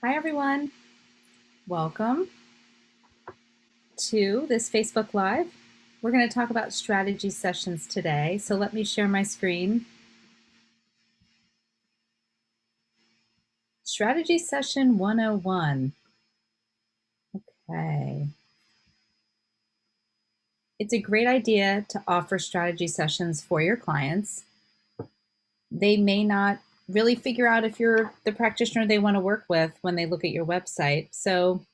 Hi, everyone. Welcome to this Facebook Live. We're going to talk about strategy sessions today. So let me share my screen. Strategy session 101. Okay. It's a great idea to offer strategy sessions for your clients. They may not really figure out if you're the practitioner they want to work with when they look at your website. So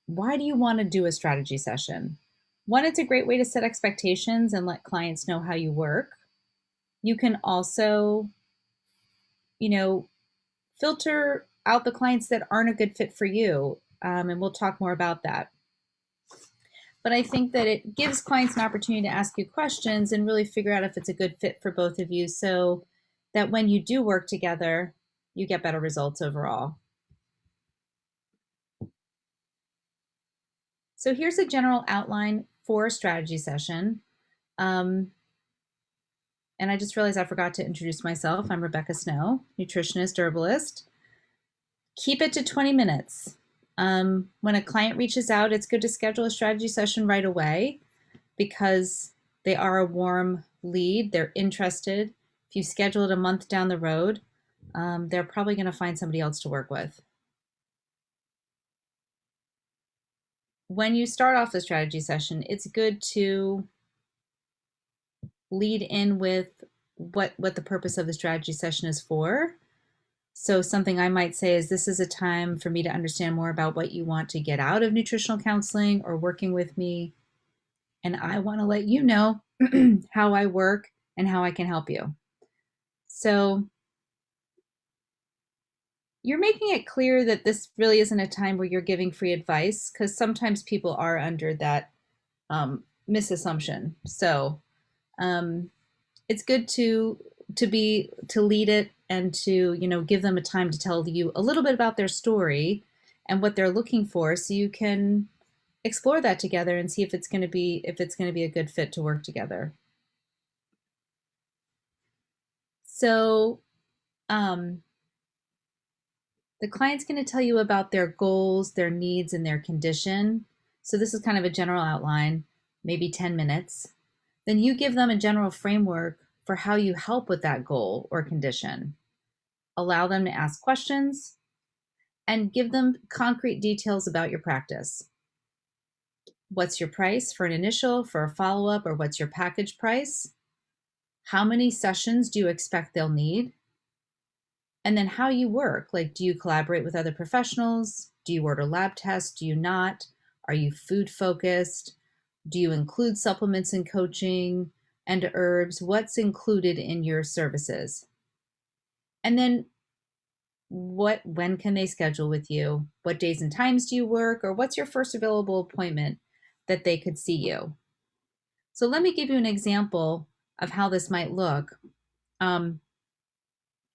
why do you want to do a strategy session? One, it's a great way to set expectations and let clients know how you work. You can also, you know, filter out the clients that aren't a good fit for you. And we'll talk more about that. But I think that it gives clients an opportunity to ask you questions and really figure out if it's a good fit for both of you so that when you do work together, you get better results overall. So here's a general outline for a strategy session. And I just realized I forgot to introduce myself. I'm Rebecca Snow, nutritionist, herbalist. Keep it to 20 minutes. When a client reaches out, it's good to schedule a strategy session right away because they are a warm lead. They're interested. If you schedule it a month down the road, they're probably going to find somebody else to work with. When you start off the strategy session, it's good to lead in with what the purpose of the strategy session is for. So something I might say is this is a time for me to understand more about what you want to get out of nutritional counseling or working with me. And I want to let you know how I work and how I can help you. So you're making it clear that this really isn't a time where you're giving free advice because sometimes people are under that misassumption. So it's good to lead it and to give them a time to tell you a little bit about their story and what they're looking for, so you can explore that together and see if it's going to be a good fit to work together. So the client's going to tell you about their goals, their needs, and their condition. So this is kind of a general outline, maybe 10 minutes. Then you give them a general framework for how you help with that goal or condition. Allow them to ask questions and give them concrete details about your practice. What's your price for an initial, for a follow-up, or what's your package price? How many sessions do you expect they'll need? And then how you work. Like, do you collaborate with other professionals? Do you order lab tests? Do you not? Are you food focused? Do you include supplements and coaching and herbs? What's included in your services? And then when can they schedule with you? What days and times do you work? Or what's your first available appointment that they could see you? So let me give you an example of how this might look.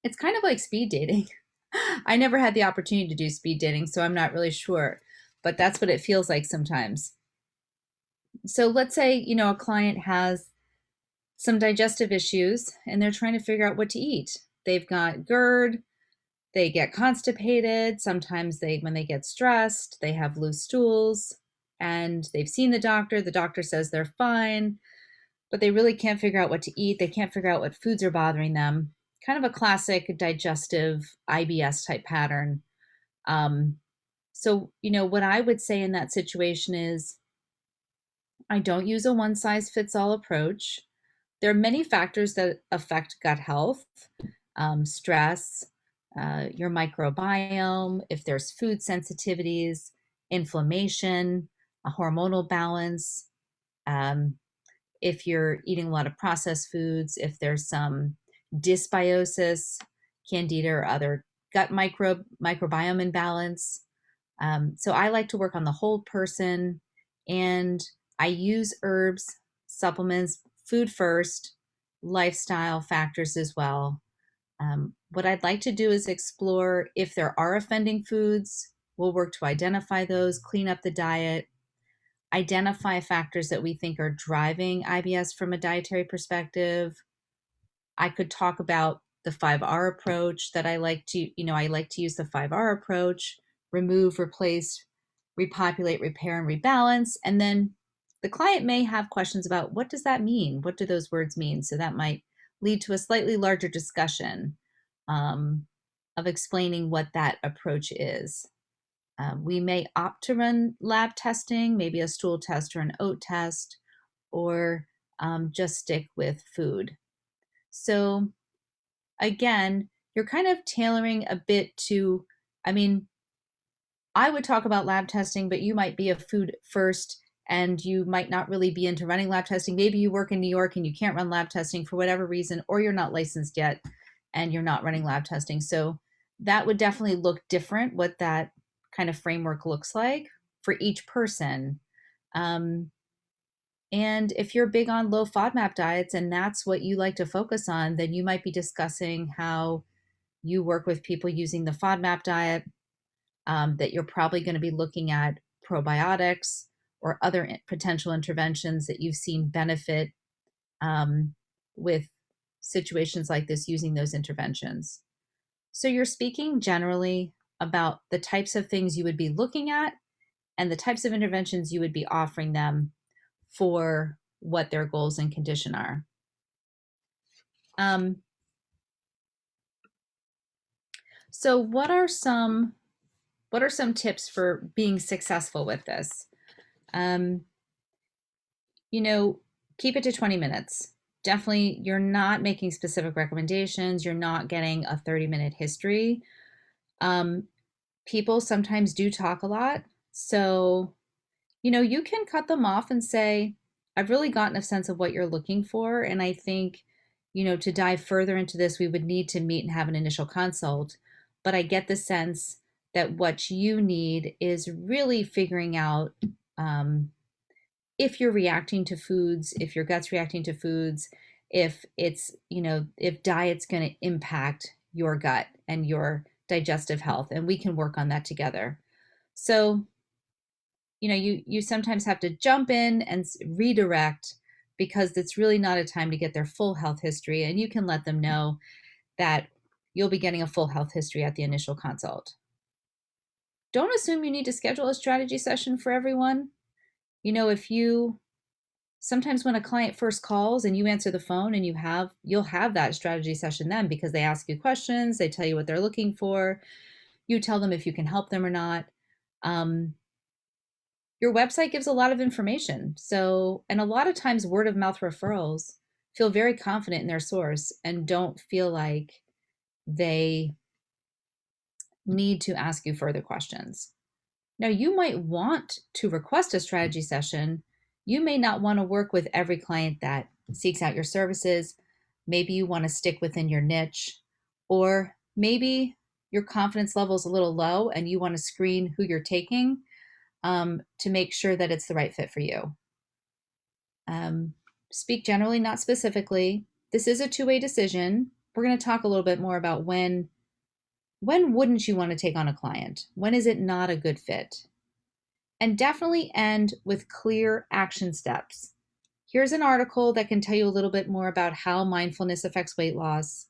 It's kind of like speed dating. I never had the opportunity to do speed dating, so I'm not really sure, but that's what it feels like sometimes. So let's say, a client has some digestive issues and they're trying to figure out what to eat. They've got GERD, they get constipated. Sometimes when they get stressed, they have loose stools and they've seen the doctor. The doctor says they're fine, but they really can't figure out what to eat. They can't figure out what foods are bothering them. Kind of a classic digestive IBS type pattern. So, what I would say in that situation is I don't use a one size fits all approach. There are many factors that affect gut health, stress, your microbiome, if there's food sensitivities, inflammation, a hormonal balance, if you're eating a lot of processed foods, if there's some dysbiosis, candida, or other gut microbiome imbalance. So I like to work on the whole person, and I use herbs, supplements, food first, lifestyle factors as well. What I'd like to do is explore if there are offending foods. We'll work to identify those, clean up the diet, identify factors that we think are driving IBS from a dietary perspective. I could talk about the 5R approach that I like to use the 5R approach, remove, replace, repopulate, repair, and rebalance. And then the client may have questions about what does that mean? What do those words mean? So that might lead to a slightly larger discussion of explaining what that approach is. We may opt to run lab testing, maybe a stool test or an oat test, or just stick with food. So again, you're kind of tailoring a bit to, I mean, I would talk about lab testing, but you might be a food first and you might not really be into running lab testing. Maybe you work in New York and you can't run lab testing for whatever reason, or you're not licensed yet and you're not running lab testing. So that would definitely look different, what that kind of framework looks like for each person. And if you're big on low FODMAP diets and that's what you like to focus on, then you might be discussing how you work with people using the FODMAP diet, that you're probably going to be looking at probiotics or other potential interventions that you've seen benefit with situations like this using those interventions. So you're speaking generally about the types of things you would be looking at and the types of interventions you would be offering them for what their goals and condition are. So what are some tips for being successful with this? Keep it to 20 minutes. Definitely, you're not making specific recommendations. You're not getting a 30-minute history. People sometimes do talk a lot. So, you can cut them off and say, I've really gotten a sense of what you're looking for. And I think, to dive further into this, we would need to meet and have an initial consult. But I get the sense that what you need is really figuring out if you're reacting to foods, if your gut's reacting to foods, if it's, if diet's going to impact your gut and your digestive health, and we can work on that together. So, you sometimes have to jump in and redirect because it's really not a time to get their full health history, and you can let them know that you'll be getting a full health history at the initial consult. Don't assume you need to schedule a strategy session for everyone. Sometimes when a client first calls and you answer the phone and you'll have that strategy session then because they ask you questions, they tell you what they're looking for, you tell them if you can help them or not. Your website gives a lot of information. So, and a lot of times word of mouth referrals feel very confident in their source and don't feel like they need to ask you further questions. Now, you might want to request a strategy session. You may not want to work with every client that seeks out your services. Maybe you want to stick within your niche, or maybe your confidence level is a little low and you want to screen who you're taking to make sure that it's the right fit for you. Speak generally, not specifically. This is a two-way decision. We're going to talk a little bit more about when wouldn't you want to take on a client? When is it not a good fit? And definitely end with clear action steps. Here's an article that can tell you a little bit more about how mindfulness affects weight loss.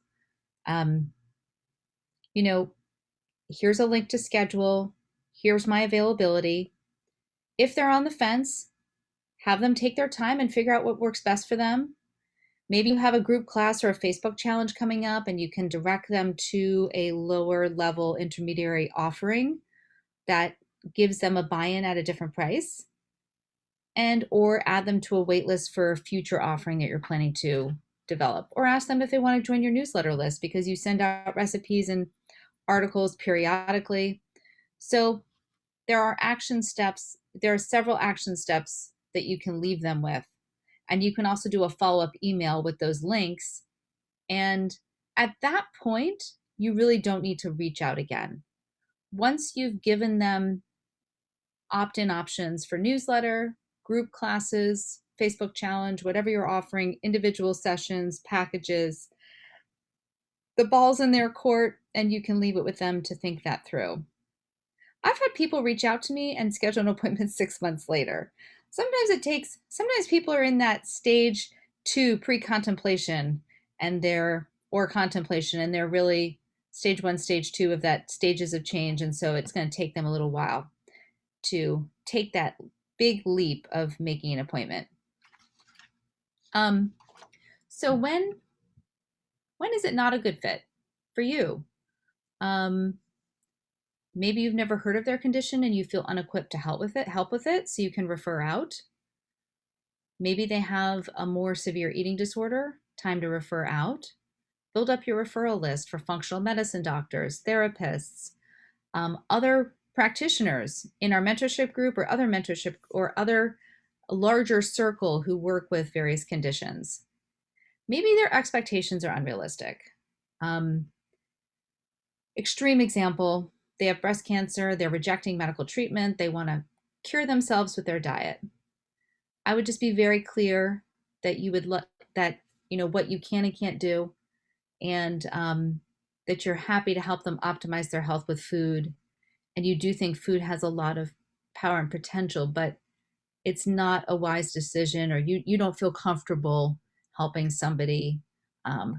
Here's a link to schedule. Here's my availability. If they're on the fence, have them take their time and figure out what works best for them. Maybe you have a group class or a Facebook challenge coming up and you can direct them to a lower level intermediary offering that gives them a buy-in at a different price, and or add them to a wait list for a future offering that you're planning to develop, or ask them if they want to join your newsletter list because you send out recipes and articles periodically. So there are action steps. There are several action steps that you can leave them with. And you can also do a follow-up email with those links. And at that point, you really don't need to reach out again. Once you've given them opt-in options for newsletter, group classes, Facebook challenge, whatever you're offering, individual sessions, packages, the ball's in their court, and you can leave it with them to think that through. I've had people reach out to me and schedule an appointment 6 months later. Sometimes people are in that stage 2 pre-contemplation or contemplation, and they're really stage one, stage two of that stages of change. And so it's going to take them a little while to take that big leap of making an appointment. So when is it not a good fit for you? Maybe you've never heard of their condition and you feel unequipped to help with it, so you can refer out. Maybe they have a more severe eating disorder, time to refer out. Build up your referral list for functional medicine doctors, therapists, other practitioners in our mentorship group or other larger circle who work with various conditions. Maybe their expectations are unrealistic. Extreme example, they have breast cancer, they're rejecting medical treatment, they want to cure themselves with their diet. I would just be very clear that you would let that, what you can and can't do, and that you're happy to help them optimize their health with food. And you do think food has a lot of power and potential, but it's not a wise decision, or you don't feel comfortable helping somebody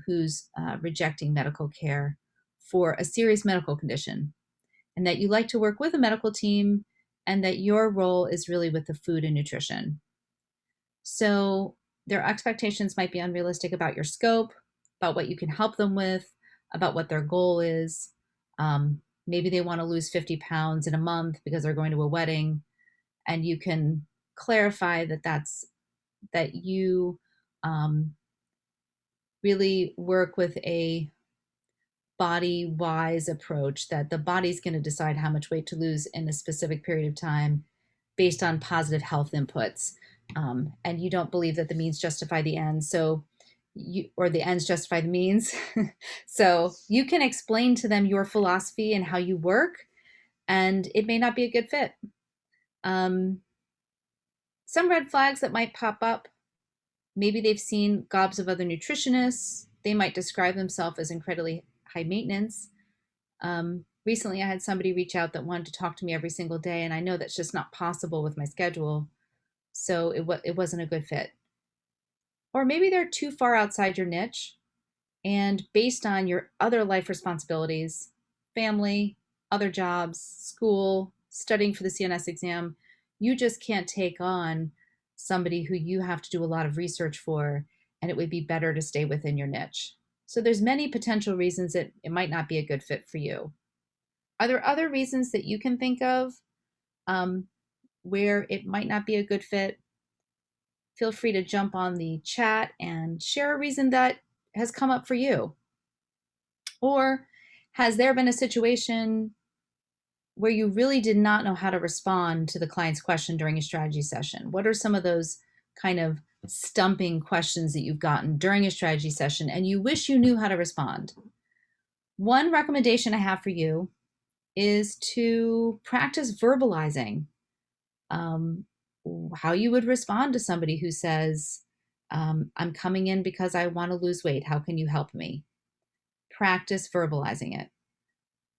who's rejecting medical care for a serious medical condition, and that you like to work with a medical team, and that your role is really with the food and nutrition. So their expectations might be unrealistic about your scope, about what you can help them with, about what their goal is. Maybe they want to lose 50 pounds in a month because they're going to a wedding, and you can clarify that you really work with a body wise approach, that the body's going to decide how much weight to lose in a specific period of time based on positive health inputs. And you don't believe that the means justify the ends, or the ends justify the means. So you can explain to them your philosophy and how you work, and it may not be a good fit. Some red flags that might pop up: maybe they've seen gobs of other nutritionists. They might describe themselves as incredibly high maintenance. Recently, I had somebody reach out that wanted to talk to me every single day, and I know that's just not possible with my schedule. So it wasn't a good fit. Or maybe they're too far outside your niche, and based on your other life responsibilities, family, other jobs, school, studying for the CNS exam, you just can't take on somebody who you have to do a lot of research for, and it would be better to stay within your niche. So there's many potential reasons that it might not be a good fit for you. Are there other reasons that you can think of where it might not be a good fit? Feel free to jump on the chat and share a reason that has come up for you. Or has there been a situation where you really did not know how to respond to the client's question during a strategy session? What are some of those kind of stumping questions that you've gotten during a strategy session and you wish you knew how to respond? One recommendation I have for you is to practice verbalizing how you would respond to somebody who says, I'm coming in because I want to lose weight. How can you help me? Practice verbalizing it.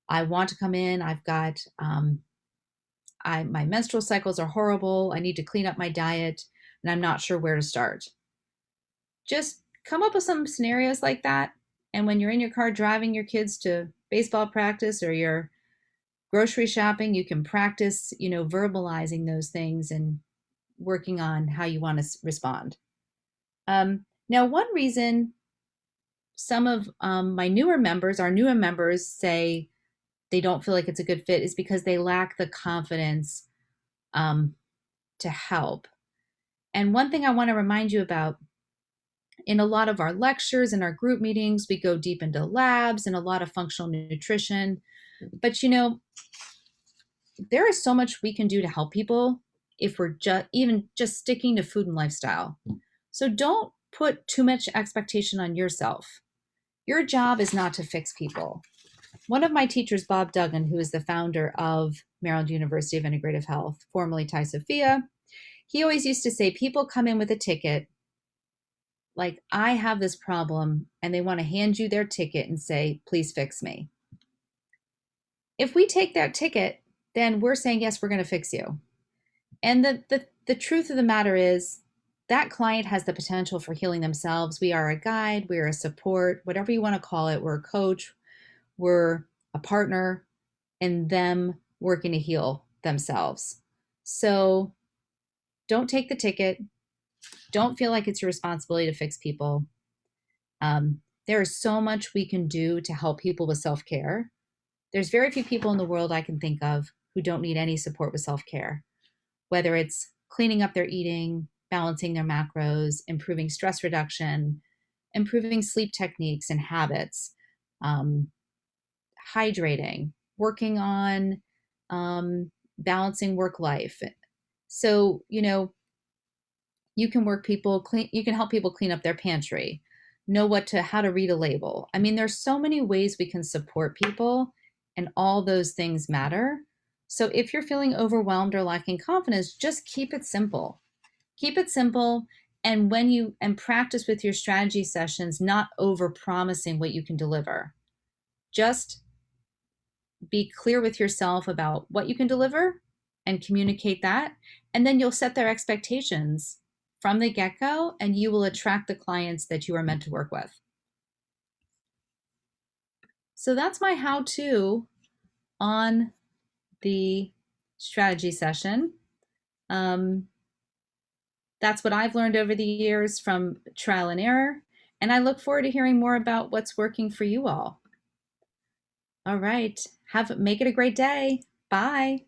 I want to come in. I've got, my menstrual cycles are horrible. I need to clean up my diet, and I'm not sure where to start. Just come up with some scenarios like that. And when you're in your car driving your kids to baseball practice, or you're grocery shopping, you can practice, verbalizing those things and working on how you want to respond. Now, one reason some of our newer members say they don't feel like it's a good fit is because they lack the confidence to help. And one thing I want to remind you about: in a lot of our lectures and our group meetings, we go deep into labs and a lot of functional nutrition. But there is so much we can do to help people if we're just sticking to food and lifestyle. So don't put too much expectation on yourself. Your job is not to fix people. One of my teachers, Bob Duggan, who is the founder of Maryland University of Integrative Health, formerly Thai Sophia, he always used to say, people come in with a ticket, like, I have this problem, and they want to hand you their ticket and say, please fix me. If we take that ticket, then we're saying, yes, we're going to fix you. And the truth of the matter is that client has the potential for healing themselves. We are a guide, we're a support, whatever you want to call it. We're a coach. we're a partner in them working to heal themselves. So don't take the ticket. Don't feel like it's your responsibility to fix people. There is so much we can do to help people with self-care. There's very few people in the world I can think of who don't need any support with self-care, whether it's cleaning up their eating, balancing their macros, improving stress reduction, improving sleep techniques and habits, um, hydrating, working on balancing work life. So, you can you can help people clean up their pantry, know how to read a label. I mean, there's so many ways we can support people, and all those things matter. So if you're feeling overwhelmed or lacking confidence, just keep it simple. Keep it simple. And practice with your strategy sessions, not over promising what you can deliver. Just be clear with yourself about what you can deliver and communicate that. And then you'll set their expectations from the get-go, and you will attract the clients that you are meant to work with. So that's my how-to on the strategy session. That's what I've learned over the years from trial and error. And I look forward to hearing more about what's working for you all. All right. Make it a great day. Bye.